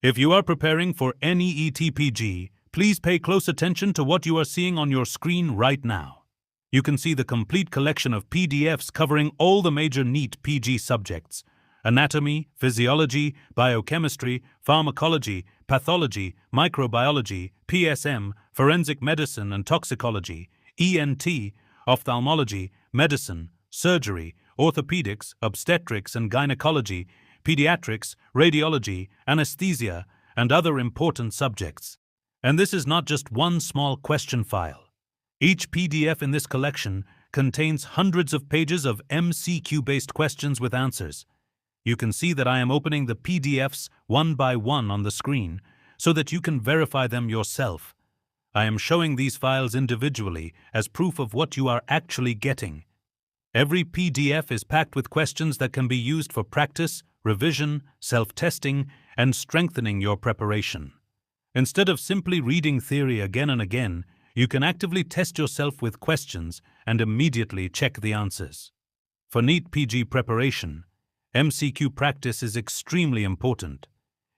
If you are preparing for NEET PG, please pay close attention to what you are seeing on your screen right now. You can see the complete collection of PDFs covering all the major NEET PG subjects: anatomy, physiology, biochemistry, pharmacology, pathology, microbiology, PSM, forensic medicine and toxicology, ENT, ophthalmology, medicine, surgery, orthopedics, obstetrics and gynecology, pediatrics, radiology, anesthesia, and other important subjects. And this is not just one small question file. Each PDF in this collection contains hundreds of pages of MCQ-based questions with answers. You can see that I am opening the PDFs one by one on the screen so that you can verify them yourself. I am showing these files individually as proof of what you are actually getting. Every PDF is packed with questions that can be used for practice, revision, self-testing, and strengthening your preparation. Instead of simply reading theory again and again, you can actively test yourself with questions and immediately check the answers. For NEET PG preparation, MCQ practice is extremely important.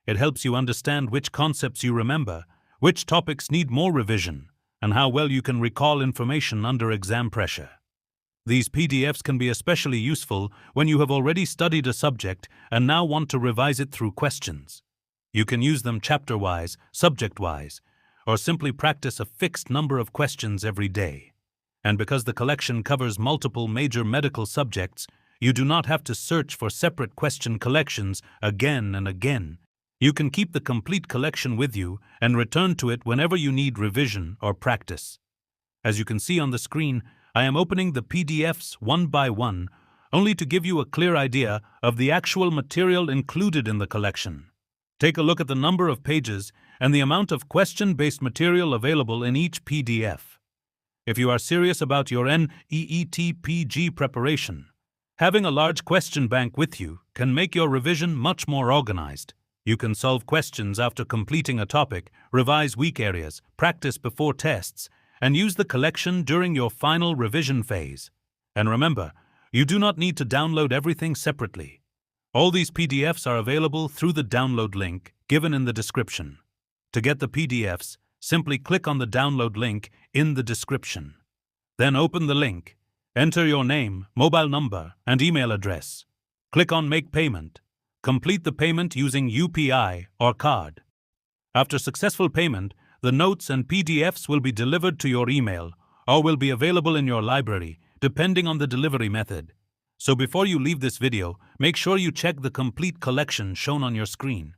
It helps you understand which concepts you remember, which topics need more revision, and how well you can recall information under exam pressure. These PDFs can be especially useful when you have already studied a subject and now want to revise it through questions. You can use them chapter-wise, subject-wise, or simply practice a fixed number of questions every day. And because the collection covers multiple major medical subjects, you do not have to search for separate question collections again and again. You can keep the complete collection with you and return to it whenever you need revision or practice. As you can see on the screen, I am opening the PDFs one by one, only to give you a clear idea of the actual material included in the collection. Take a look at the number of pages and the amount of question-based material available in each PDF. If you are serious about your NEET PG preparation, having a large question bank with you can make your revision much more organized. You can solve questions after completing a topic, revise weak areas, practice before tests, and use the collection during your final revision phase. And remember, you do not need to download everything separately. All these PDFs are available through the download link given in the description. To get the PDFs, simply click on the download link in the description. Then open the link, enter your name, mobile number, and email address. Click on Make Payment. Complete the payment using UPI or card. After successful payment, the notes and PDFs will be delivered to your email or will be available in your library, depending on the delivery method. So before you leave this video, make sure you check the complete collection shown on your screen.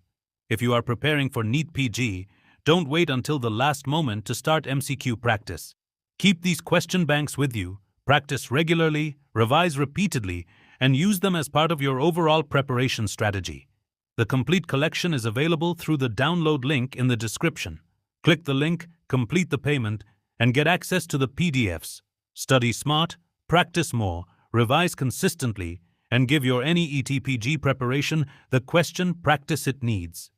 If you are preparing for NEET PG, don't wait until the last moment to start MCQ practice. Keep these question banks with you, practice regularly, revise repeatedly, and use them as part of your overall preparation strategy. The complete collection is available through the download link in the description. Click the link, complete the payment, and get access to the PDFs. Study smart, practice more, revise consistently, and give your NEET PG preparation the question practice it needs.